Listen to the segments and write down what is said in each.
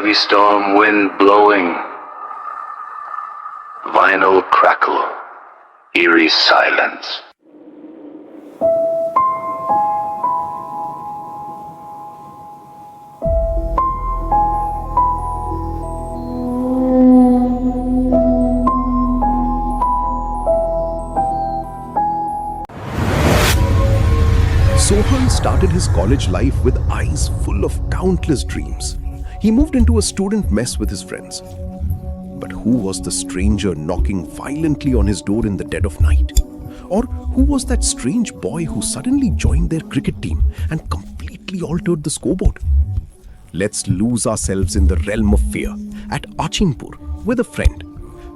heavy storm wind blowing. Vinyl crackle, eerie silence. Sohan started his college life with eyes full of countless dreams. He moved into a student mess with his friends. But who was the stranger knocking violently on his door in the dead of night? Or who was that strange boy who suddenly joined their cricket team and completely altered the scoreboard? Let's lose ourselves in the realm of fear at Achinpur with a friend.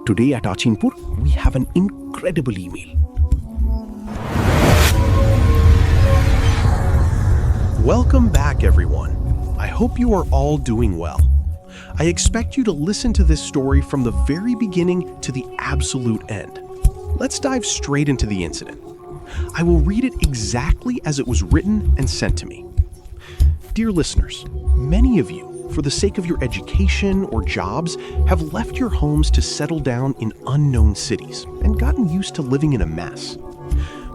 Today at Achinpur, we have an incredible email. Welcome back, everyone. I hope you are all doing well. I expect you to listen to this story from the very beginning to the absolute end. Let's dive straight into the incident. I will read it exactly as it was written and sent to me. Dear listeners, many of you, for the sake of your education or jobs, have left your homes to settle down in unknown cities and gotten used to living in a mess.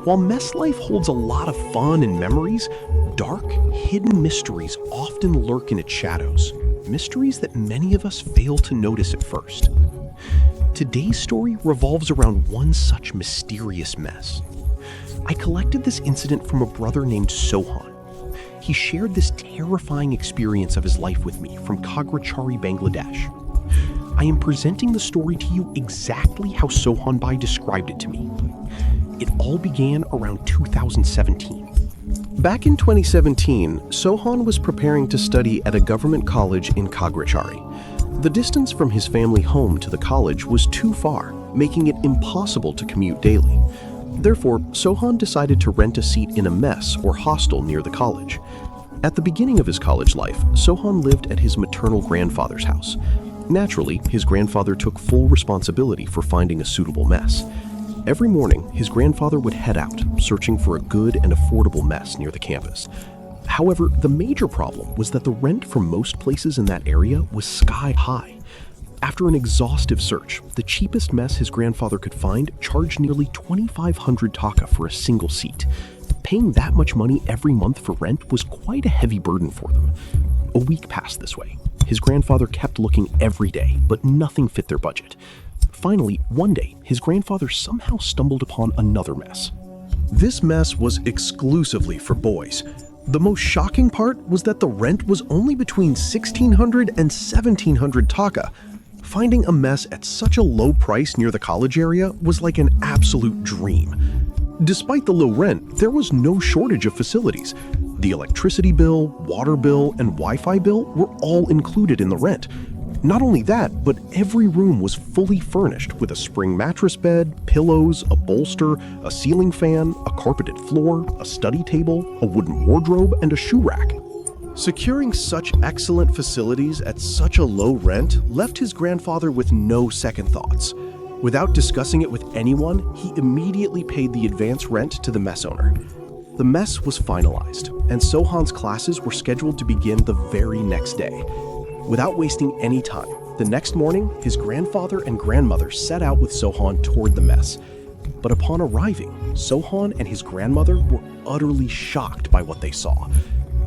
While mess life holds a lot of fun and memories, dark, hidden mysteries often lurk in its shadows, mysteries that many of us fail to notice at first. Today's story revolves around one such mysterious mess. I collected this incident from a brother named Sohan. He shared this terrifying experience of his life with me from Kagrachari, Bangladesh. I am presenting the story to you exactly how Sohan Bhai described it to me. It all began around 2017. Back in 2017, Sohan was preparing to study at a government college in Kagrachari. The distance from his family home to the college was too far, making it impossible to commute daily. Therefore, Sohan decided to rent a seat in a mess or hostel near the college. At the beginning of his college life, Sohan lived at his maternal grandfather's house. Naturally, his grandfather took full responsibility for finding a suitable mess. Every morning, his grandfather would head out, searching for a good and affordable mess near the campus. However, the major problem was that the rent for most places in that area was sky high. After an exhaustive search, the cheapest mess his grandfather could find charged nearly 2,500 taka for a single seat. Paying that much money every month for rent was quite a heavy burden for them. A week passed this way. His grandfather kept looking every day, but nothing fit their budget. Finally, one day, his grandfather somehow stumbled upon another mess. This mess was exclusively for boys. The most shocking part was that the rent was only between 1,600 and 1,700 taka. Finding a mess at such a low price near the college area was like an absolute dream. Despite the low rent, there was no shortage of facilities. The electricity bill, water bill, and Wi-Fi bill were all included in the rent. Not only that, but every room was fully furnished with a spring mattress bed, pillows, a bolster, a ceiling fan, a carpeted floor, a study table, a wooden wardrobe, and a shoe rack. Securing such excellent facilities at such a low rent left his grandfather with no second thoughts. Without discussing it with anyone, he immediately paid the advance rent to the mess owner. The mess was finalized, and Sohan's classes were scheduled to begin the very next day. Without wasting any time, the next morning, his grandfather and grandmother set out with Sohan toward the mess. But upon arriving, Sohan and his grandmother were utterly shocked by what they saw.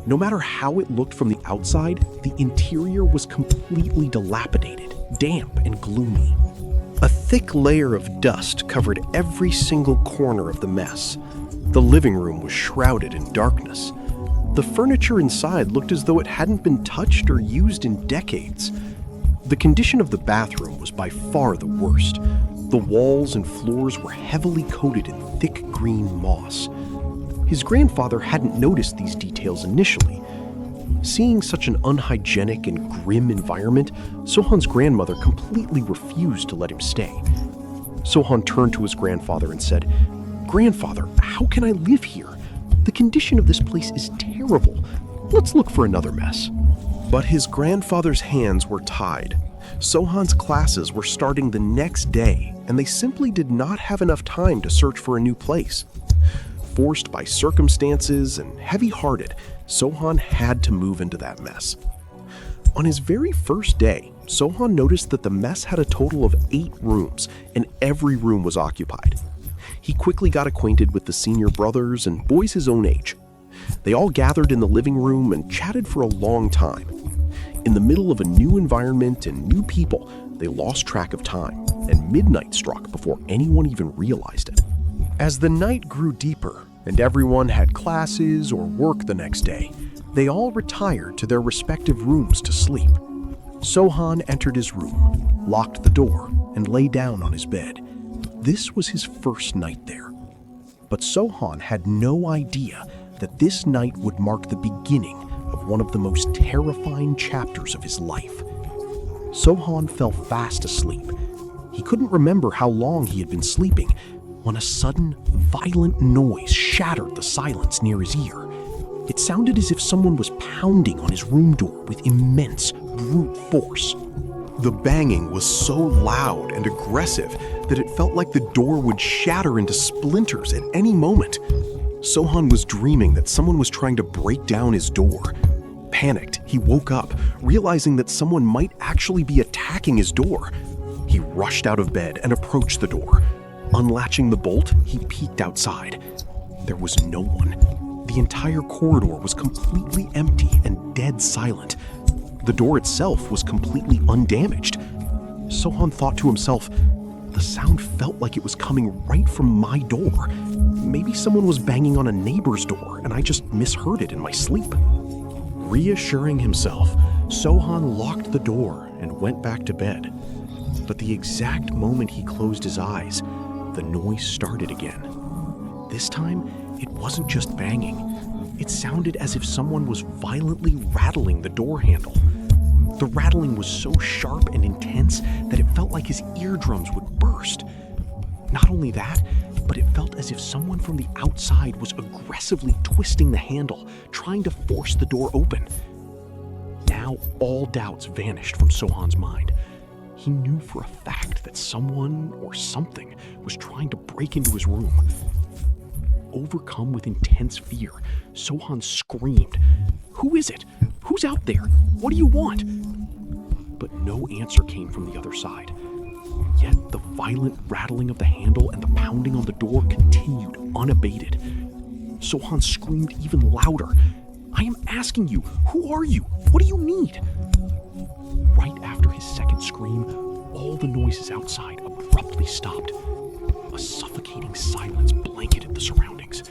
No matter how it looked from the outside, the interior was completely dilapidated, damp, and gloomy. A thick layer of dust covered every single corner of the mess. The living room was shrouded in darkness. The furniture inside looked as though it hadn't been touched or used in decades. The condition of the bathroom was by far the worst. The walls and floors were heavily coated in thick green moss. His grandfather hadn't noticed these details initially. Seeing such an unhygienic and grim environment, Sohan's grandmother completely refused to let him stay. Sohan turned to his grandfather and said, "Grandfather, how can I live here? The condition of this place is terrible. Let's look for another mess." But his grandfather's hands were tied. Sohan's classes were starting the next day, and they simply did not have enough time to search for a new place. Forced by circumstances and heavy-hearted, Sohan had to move into that mess. On his very first day, Sohan noticed that the mess had a total of 8 rooms, and every room was occupied. He quickly got acquainted with the senior brothers and boys his own age. They all gathered in the living room and chatted for a long time. In the middle of a new environment and new people, they lost track of time, and midnight struck before anyone even realized it. As the night grew deeper and everyone had classes or work the next day, they all retired to their respective rooms to sleep. Sohan entered his room, locked the door, and lay down on his bed. This was his first night there. But Sohan had no idea that this night would mark the beginning of one of the most terrifying chapters of his life. Sohan fell fast asleep. He couldn't remember how long he had been sleeping when a sudden, violent noise shattered the silence near his ear. It sounded as if someone was pounding on his room door with immense, brute force. The banging was so loud and aggressive that it felt like the door would shatter into splinters at any moment. Sohan was dreaming that someone was trying to break down his door. Panicked, he woke up, realizing that someone might actually be attacking his door. He rushed out of bed and approached the door. Unlatching the bolt, he peeked outside. There was no one. The entire corridor was completely empty and dead silent. The door itself was completely undamaged. Sohan thought to himself, the sound felt like it was coming right from my door. Maybe someone was banging on a neighbor's door and I just misheard it in my sleep. Reassuring himself, Sohan locked the door and went back to bed. But the exact moment he closed his eyes, the noise started again. This time, it wasn't just banging. It sounded as if someone was violently rattling the door handle. The rattling was so sharp and intense that it felt like his eardrums would burst. Not only that, but it felt as if someone from the outside was aggressively twisting the handle, trying to force the door open. Now all doubts vanished from Sohan's mind. He knew for a fact that someone or something was trying to break into his room. Overcome with intense fear, Sohan screamed, "Who is it? Who's out there? What do you want?" But no answer came from the other side. Yet the violent rattling of the handle and the pounding on the door continued unabated. Sohan screamed even louder, "I am asking you, who are you? What do you need?" Right after his second scream, all the noises outside abruptly stopped. A suffocating silence blanketed the surroundings.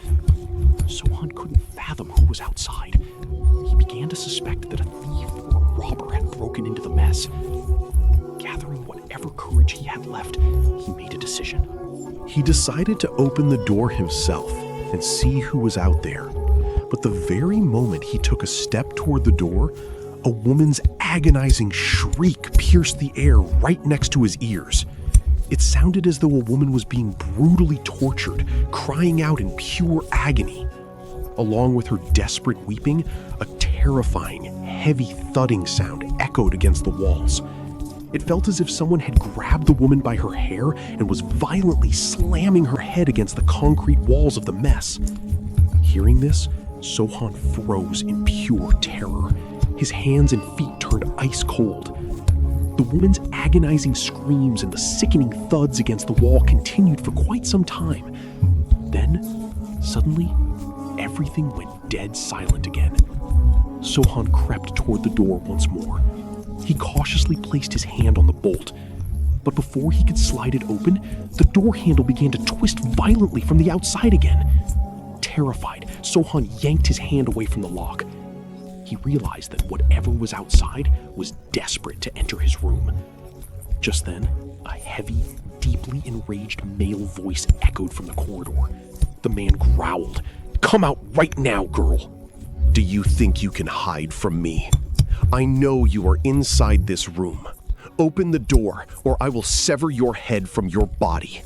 Sohan couldn't fathom who was outside. He began to suspect that a thief or a robber had broken into the mess. Gathering whatever courage he had left, he made a decision. He decided to open the door himself and see who was out there. But the very moment he took a step toward the door, a woman's agonizing shriek pierced the air right next to his ears. It sounded as though a woman was being brutally tortured, crying out in pure agony. Along with her desperate weeping, a terrifying, heavy thudding sound echoed against the walls. It felt as if someone had grabbed the woman by her hair and was violently slamming her head against the concrete walls of the mess. Hearing this, Sohan froze in pure terror. His hands and feet turned ice cold. The woman's agonizing screams and the sickening thuds against the wall continued for quite some time. Then, suddenly, everything went dead silent again. Sohan crept toward the door once more. He cautiously placed his hand on the bolt. But before he could slide it open, the door handle began to twist violently from the outside again. Terrified, Sohan yanked his hand away from the lock. He realized that whatever was outside was desperate to enter his room. Just then, a heavy, deeply enraged male voice echoed from the corridor. The man growled, "Come out right now, girl! Do you think you can hide from me? I know you are inside this room. Open the door, or I will sever your head from your body."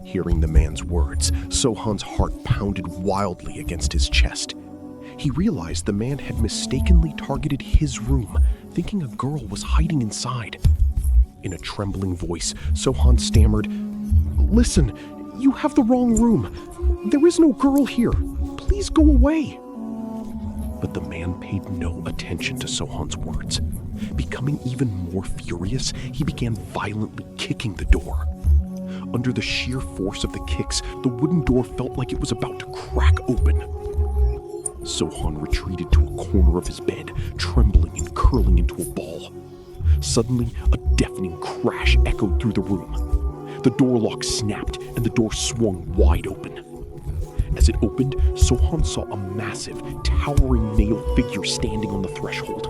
Hearing the man's words, Sohan's heart pounded wildly against his chest. He realized the man had mistakenly targeted his room, thinking a girl was hiding inside. In a trembling voice, Sohan stammered, "Listen, you have the wrong room. There is no girl here. Please go away." But the man paid no attention to Sohan's words. Becoming even more furious, he began violently kicking the door. Under the sheer force of the kicks, the wooden door felt like it was about to crack open. Sohan retreated to a corner of his bed, trembling and curling into a ball. Suddenly, a deafening crash echoed through the room. The door lock snapped and the door swung wide open. As it opened, Sohan saw a massive, towering male figure standing on the threshold.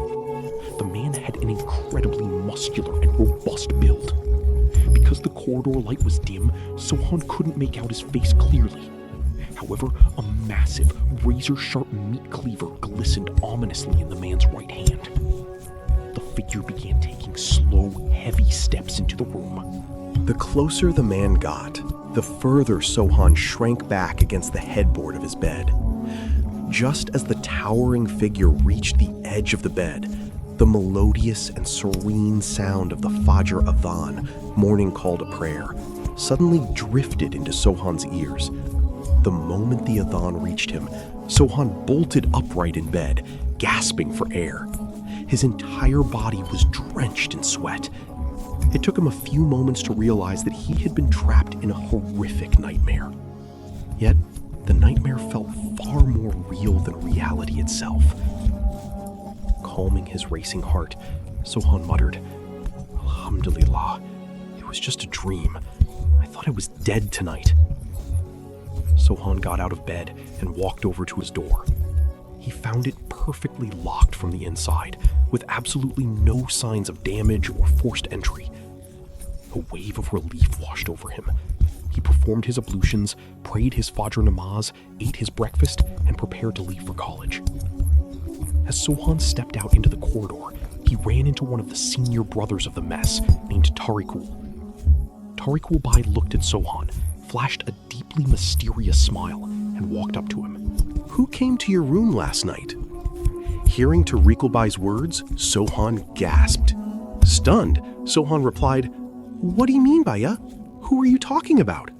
The man had an incredibly muscular and robust build. Because the corridor light was dim, Sohan couldn't make out his face clearly. However, a massive, razor-sharp meat cleaver glistened ominously in the man's right hand. The figure began taking slow, heavy steps into the room. The closer the man got, the further Sohan shrank back against the headboard of his bed. Just as the towering figure reached the edge of the bed, the melodious and serene sound of the Fajr Adhan, morning call to prayer, suddenly drifted into Sohan's ears. The moment the Adhan reached him, Sohan bolted upright in bed, gasping for air. His entire body was drenched in sweat. It took him a few moments to realize that he had been trapped in a horrific nightmare. Yet, the nightmare felt far more real than reality itself. Calming his racing heart, Sohan muttered, "Alhamdulillah, it was just a dream. I thought I was dead tonight." Sohan got out of bed and walked over to his door. He found it perfectly locked from the inside, with absolutely no signs of damage or forced entry. A wave of relief washed over him. He performed his ablutions, prayed his Fajr namaz, ate his breakfast, and prepared to leave for college. As Sohan stepped out into the corridor, he ran into one of the senior brothers of the mess, named Tariqul. Tariqul Bai looked at Sohan, flashed a deeply mysterious smile, and walked up to him. "Who came to your room last night?" Hearing Tariqul Bai's words, Sohan gasped. Stunned, Sohan replied, "What do you mean, Baya? Who are you talking about?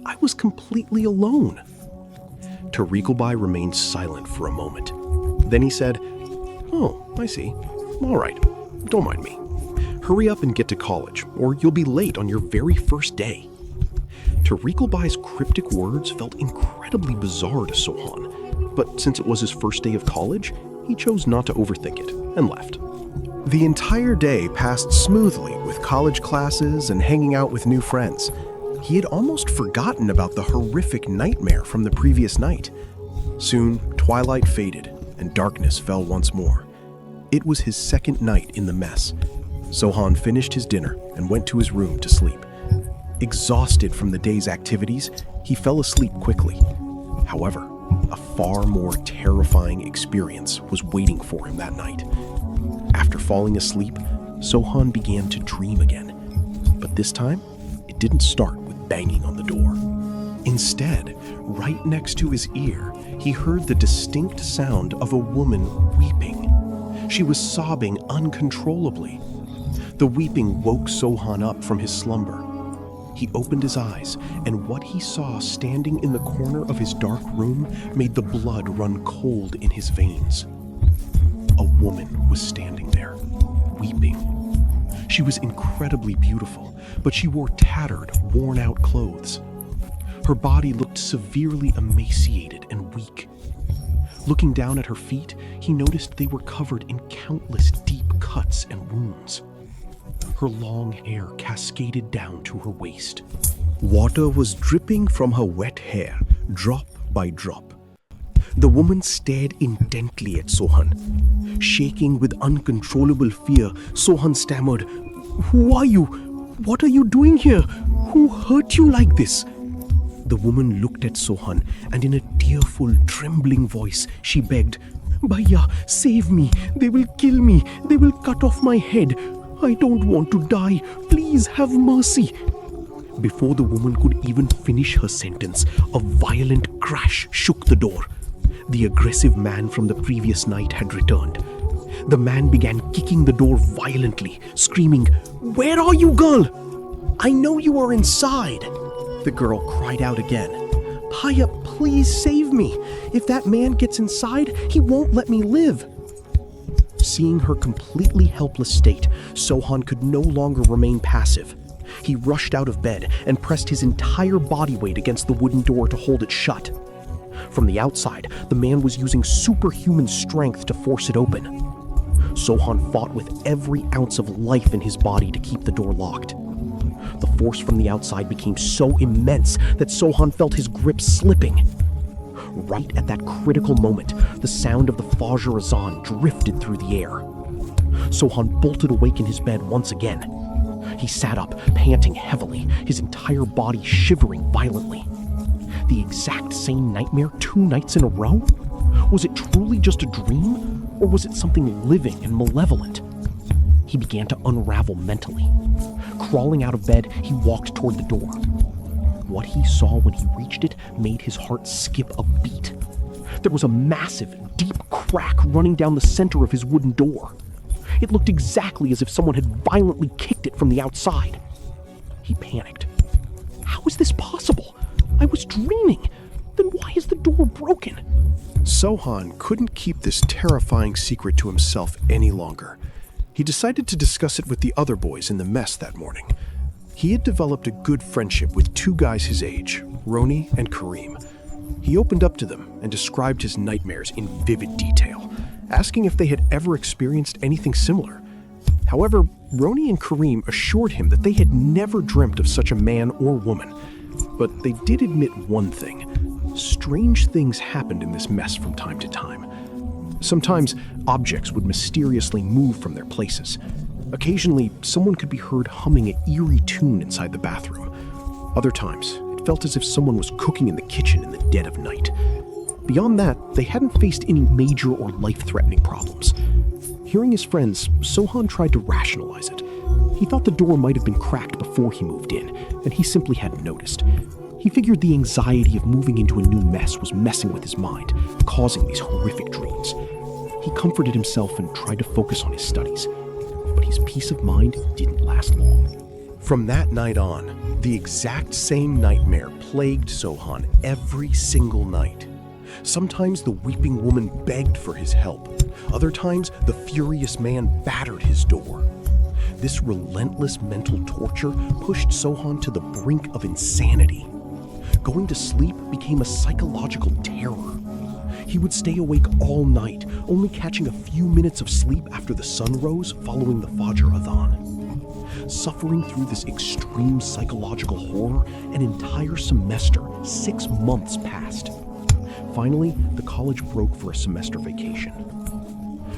I was completely alone." Tariqul Bai remained silent for a moment. Then he said, "Oh, I see. All right, don't mind me. Hurry up and get to college, or you'll be late on your very first day." Tariqul Bai's cryptic words felt incredibly bizarre to Sohan, but since it was his first day of college, he chose not to overthink it and left. The entire day passed smoothly with college classes and hanging out with new friends. He had almost forgotten about the horrific nightmare from the previous night. Soon, twilight faded and darkness fell once more. It was his second night in the mess. Sohan finished his dinner and went to his room to sleep. Exhausted from the day's activities, he fell asleep quickly. However, a far more terrifying experience was waiting for him that night. After falling asleep, Sohan began to dream again. But this time, it didn't start with banging on the door. Instead, right next to his ear, he heard the distinct sound of a woman weeping. She was sobbing uncontrollably. The weeping woke Sohan up from his slumber. He opened his eyes, and what he saw standing in the corner of his dark room made the blood run cold in his veins. A woman was standing there, weeping. She was incredibly beautiful, but she wore tattered, worn-out clothes. Her body looked severely emaciated and weak. Looking down at her feet, he noticed they were covered in countless deep cuts and wounds. Her long hair cascaded down to her waist. Water was dripping from her wet hair, drop by drop. The woman stared intently at Sohan. Shaking with uncontrollable fear, Sohan stammered, "Who are you? What are you doing here? Who hurt you like this?" The woman looked at Sohan, and in a tearful, trembling voice, she begged, "Bhaiya, save me. They will kill me. They will cut off my head. I don't want to die. Please have mercy." Before the woman could even finish her sentence, a violent crash shook the door. The aggressive man from the previous night had returned. The man began kicking the door violently, screaming, "Where are you, girl? I know you are inside." The girl cried out again, Hurry up, please save me. If that man gets inside, he won't let me live. Seeing her completely helpless state, Sohan could no longer remain passive. He rushed out of bed and pressed his entire body weight against the wooden door to hold it shut. From the outside, the man was using superhuman strength to force it open. Sohan fought with every ounce of life in his body to keep the door locked. The force from the outside became so immense that Sohan felt his grip slipping. Right at that critical moment, the sound of the Fajr Azan drifted through the air. Sohan bolted awake in his bed once again. He sat up, panting heavily, his entire body shivering violently. The exact same nightmare 2 nights in a row? Was it truly just a dream, or was it something living and malevolent? He began to unravel mentally. Crawling out of bed, he walked toward the door. What he saw when he reached it made his heart skip a beat. There was a massive, deep crack running down the center of his wooden door. It looked exactly as if someone had violently kicked it from the outside. He panicked. How is this possible? I was dreaming. Then why is the door broken? Sohan couldn't keep this terrifying secret to himself any longer. He decided to discuss it with the other boys in the mess that morning. He had developed a good friendship with 2 guys his age, Roni and Kareem. He opened up to them and described his nightmares in vivid detail, asking if they had ever experienced anything similar. However, Roni and Kareem assured him that they had never dreamt of such a man or woman. But they did admit one thing. Strange things happened in this mess from time to time. Sometimes, objects would mysteriously move from their places. Occasionally, someone could be heard humming an eerie tune inside the bathroom. Other times, it felt as if someone was cooking in the kitchen in the dead of night. Beyond that, they hadn't faced any major or life-threatening problems. Hearing his friends, Sohan tried to rationalize it. He thought the door might have been cracked before he moved in, and he simply hadn't noticed. He figured the anxiety of moving into a new mess was messing with his mind, causing these horrific dreams. He comforted himself and tried to focus on his studies, but his peace of mind didn't last long. From that night on, the exact same nightmare plagued Sohan every single night. Sometimes the weeping woman begged for his help. Other times, the furious man battered his door. This relentless mental torture pushed Sohan to the brink of insanity. Going to sleep became a psychological terror. He would stay awake all night, only catching a few minutes of sleep after the sun rose following the Fajr Adhan. Suffering through this extreme psychological horror, an entire semester, 6 months passed. Finally, the college broke for a semester vacation.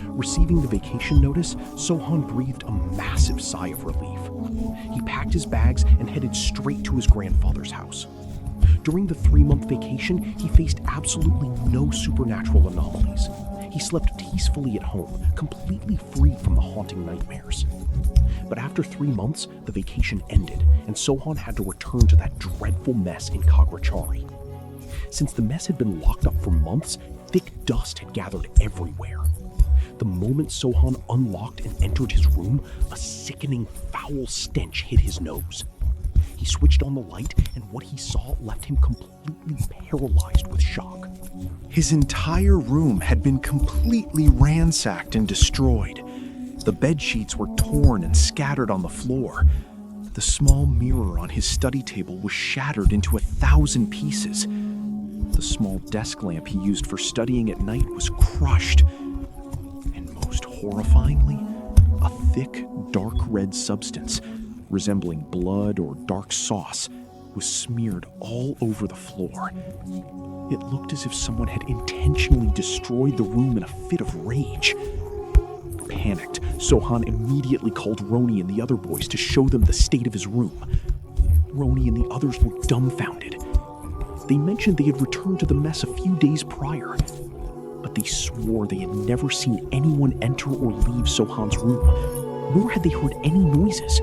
Receiving the vacation notice, Sohan breathed a massive sigh of relief. He packed his bags and headed straight to his grandfather's house. During the 3-month vacation, he faced absolutely no supernatural anomalies. He slept peacefully at home, completely free from the haunting nightmares. But after 3 months, the vacation ended, and Sohan had to return to that dreadful mess in Kagrachari. Since the mess had been locked up for months, thick dust had gathered everywhere. The moment Sohan unlocked and entered his room, a sickening, foul stench hit his nose. He switched on the light, and what he saw left him completely paralyzed with shock. His entire room had been completely ransacked and destroyed. The bed sheets were torn and scattered on the floor. The small mirror on his study table was shattered into 1,000 pieces. The small desk lamp he used for studying at night was crushed. And most horrifyingly, a thick, dark red substance, resembling blood or dark sauce, was smeared all over the floor. It looked as if someone had intentionally destroyed the room in a fit of rage. Panicked, Sohan immediately called Roni and the other boys to show them the state of his room. Roni and the others were dumbfounded. They mentioned they had returned to the mess a few days prior, but they swore they had never seen anyone enter or leave Sohan's room, nor had they heard any noises.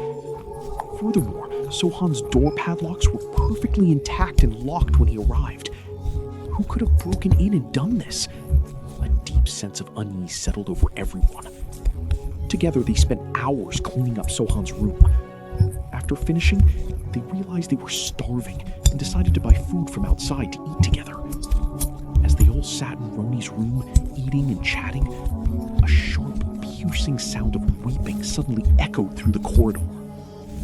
Furthermore, Sohan's door padlocks were perfectly intact and locked when he arrived. Who could have broken in and done this? A deep sense of unease settled over everyone. Together, they spent hours cleaning up Sohan's room. After finishing, they realized they were starving and decided to buy food from outside to eat together. As they all sat in Roni's room, eating and chatting, a sharp, piercing sound of weeping suddenly echoed through the corridor.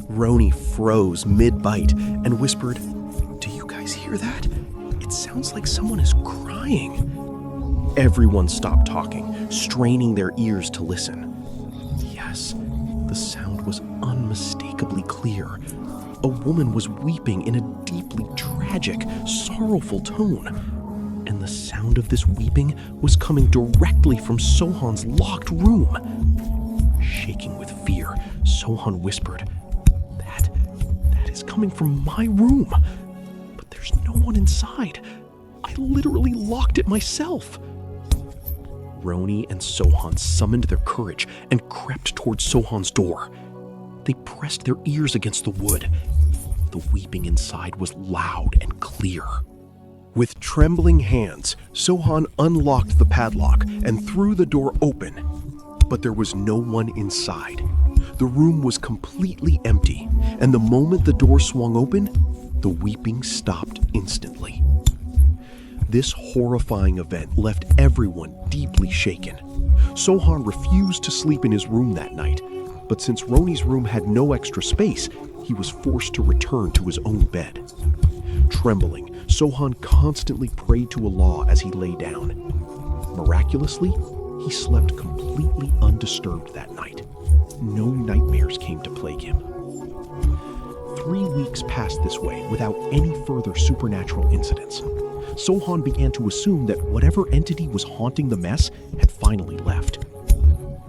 Roni froze mid-bite and whispered, "Do you guys hear that? It sounds like someone is crying." Everyone stopped talking, straining their ears to listen. Yes, the sound was unmistakably clear. A woman was weeping in a deeply tragic, sorrowful tone. And the sound of this weeping was coming directly from Sohan's locked room. Shaking with fear, Sohan whispered, That is coming from my room. But there's no one inside. I literally locked it myself." Roni and Sohan summoned their courage and crept towards Sohan's door. They pressed their ears against the wood. The weeping inside was loud and clear. With trembling hands, Sohan unlocked the padlock and threw the door open. But there was no one inside. The room was completely empty, and the moment the door swung open, the weeping stopped instantly. This horrifying event left everyone deeply shaken. Sohan refused to sleep in his room that night, but since Roni's room had no extra space, he was forced to return to his own bed. Trembling, Sohan constantly prayed to Allah as he lay down. Miraculously, he slept completely undisturbed that night. No nightmares came to plague him. 3 weeks passed this way without any further supernatural incidents. Sohan began to assume that whatever entity was haunting the mess had finally left.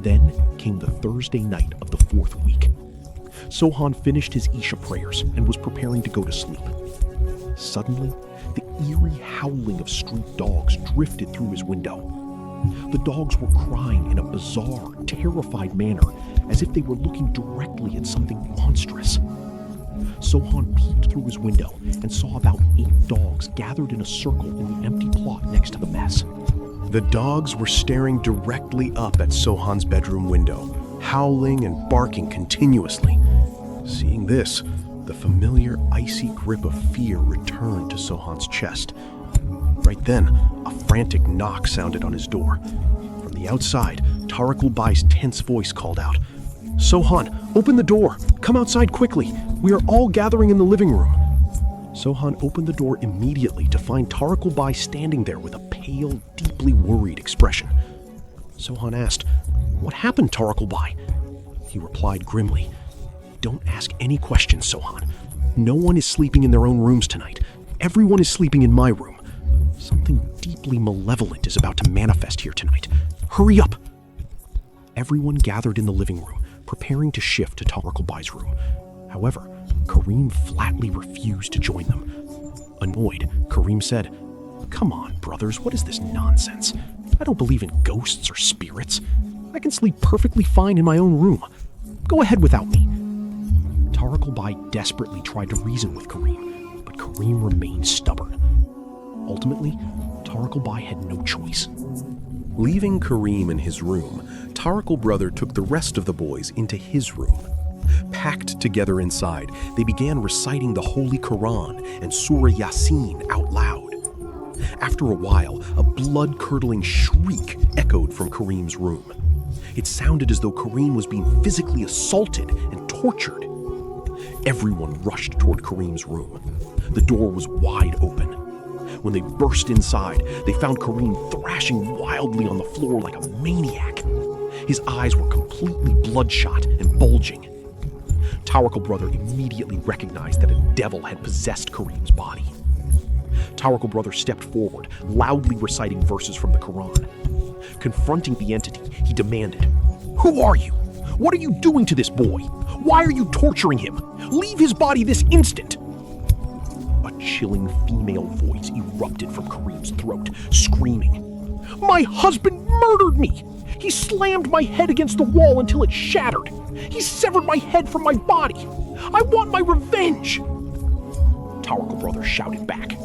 Then came the Thursday night of the 4th week. Sohan finished his Isha prayers and was preparing to go to sleep. Suddenly, the eerie howling of street dogs drifted through his window. The dogs were crying in a bizarre, terrified manner, as if they were looking directly at something monstrous. Sohan peeked through his window and saw about 8 dogs gathered in a circle in the empty plot next to the mess. The dogs were staring directly up at Sohan's bedroom window, howling and barking continuously. Seeing this, the familiar icy grip of fear returned to Sohan's chest. Right then, a frantic knock sounded on his door. From the outside, Tariq Bai's tense voice called out, "Sohan, open the door! Come outside quickly! We are all gathering in the living room!" Sohan opened the door immediately to find Tariq Bai standing there with a pale, deeply worried expression. Sohan asked, "What happened, Tariq Bai?" He replied grimly, "Don't ask any questions, Sohan. No one is sleeping in their own rooms tonight. Everyone is sleeping in my room. Something deeply malevolent is about to manifest here tonight. Hurry up!" Everyone gathered in the living room, preparing to shift to Tariq Bai's room. However, Kareem flatly refused to join them. Annoyed, Kareem said, "Come on, brothers, what is this nonsense? I don't believe in ghosts or spirits. I can sleep perfectly fine in my own room. Go ahead without me." Tariq Bai desperately tried to reason with Kareem, but Kareem remained stubborn. Ultimately, Tariq Bai had no choice. Leaving Kareem in his room, Tariq brother took the rest of the boys into his room. Packed together inside, they began reciting the Holy Quran and Surah Yasin out loud. After a while, a blood-curdling shriek echoed from Kareem's room. It sounded as though Kareem was being physically assaulted and tortured. Everyone rushed toward Kareem's room. The door was wide open. When they burst inside, they found Kareem thrashing wildly on the floor like a maniac. His eyes were completely bloodshot and bulging. Tariq brother immediately recognized that a devil had possessed Kareem's body. Tariq brother stepped forward, loudly reciting verses from the Quran. Confronting the entity, he demanded, "Who are you? What are you doing to this boy? Why are you torturing him? Leave his body this instant!" A chilling female voice erupted from Kareem's throat, screaming, "My husband murdered me! He slammed my head against the wall until it shattered! He severed my head from my body! I want my revenge!" Tariq brother shouted back,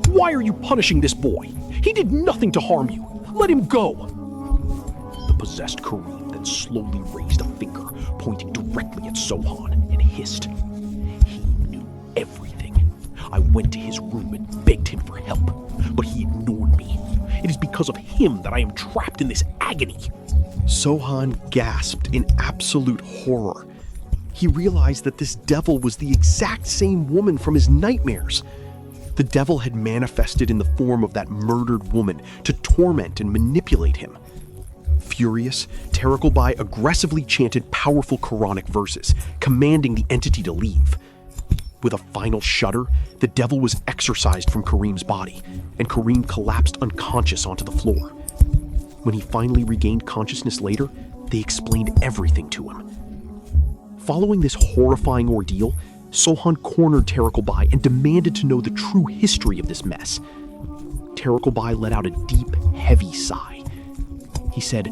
"Why are you punishing this boy? He did nothing to harm you! Let him go!" The possessed Kareem then slowly raised a finger, pointing directly at Sohan, and hissed, "He knew everything. I went to his room and begged him for help, but he ignored me. It is because of him that I am trapped in this agony. Sohan gasped in absolute horror. He realized that this devil was the exact same woman from his nightmares. The devil had manifested in the form of that murdered woman to torment and manipulate him. Furious, Tarakalbai aggressively chanted powerful Quranic verses, commanding the entity to leave. With a final shudder, the devil was exorcised from Kareem's body, and Kareem collapsed unconscious onto the floor. When he finally regained consciousness later, they explained everything to him. Following this horrifying ordeal, Sohan cornered Tarakalbai and demanded to know the true history of this mess. Tarakalbai let out a deep, heavy sigh. He said,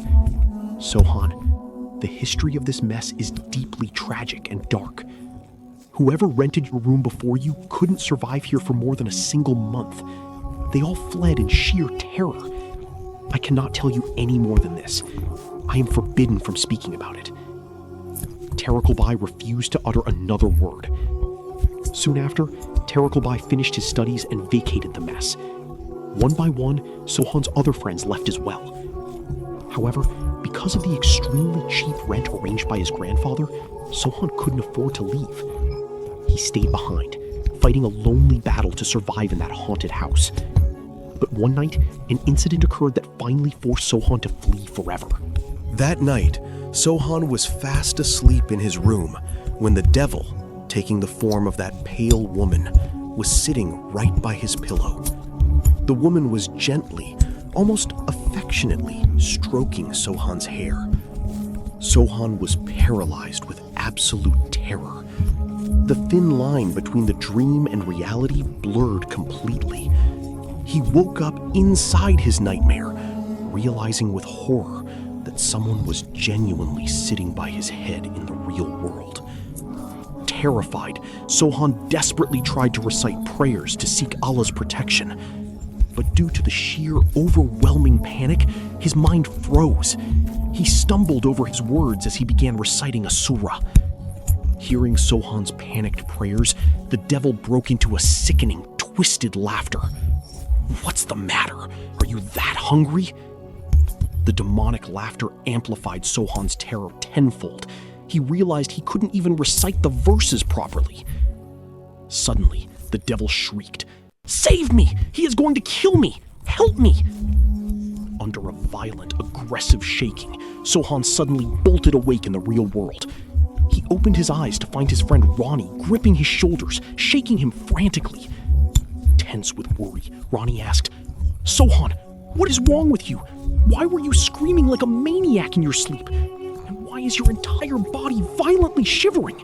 "Sohan, the history of this mess is deeply tragic and dark. Whoever rented your room before you couldn't survive here for more than a single month. They all fled in sheer terror. I cannot tell you any more than this. I am forbidden from speaking about it." Tarakalbai refused to utter another word. Soon after, Tarakalbai finished his studies and vacated the mess. One by one, Sohan's other friends left as well. However, because of the extremely cheap rent arranged by his grandfather, Sohan couldn't afford to leave. He stayed behind, fighting a lonely battle to survive in that haunted house. But one night, an incident occurred that finally forced Sohan to flee forever. That night, Sohan was fast asleep in his room when the devil, taking the form of that pale woman, was sitting right by his pillow. The woman was gently, almost affectionately, stroking Sohan's hair. Sohan was paralyzed with absolute terror. The thin line between the dream and reality blurred completely. He woke up inside his nightmare, realizing with horror that someone was genuinely sitting by his head in the real world. Terrified, Sohan desperately tried to recite prayers to seek Allah's protection. But due to the sheer, overwhelming panic, his mind froze. He stumbled over his words as he began reciting a surah. Hearing Sohan's panicked prayers, the devil broke into a sickening, twisted laughter. "What's the matter? Are you that hungry?" The demonic laughter amplified Sohan's terror tenfold. He realized he couldn't even recite the verses properly. Suddenly, the devil shrieked, "Save me! He is going to kill me! Help me!" Under a violent, aggressive shaking, Sohan suddenly bolted awake in the real world. He opened his eyes to find his friend Ronnie gripping his shoulders, shaking him frantically. Tense with worry, Ronnie asked, "Sohan, what is wrong with you? Why were you screaming like a maniac in your sleep? And why is your entire body violently shivering?"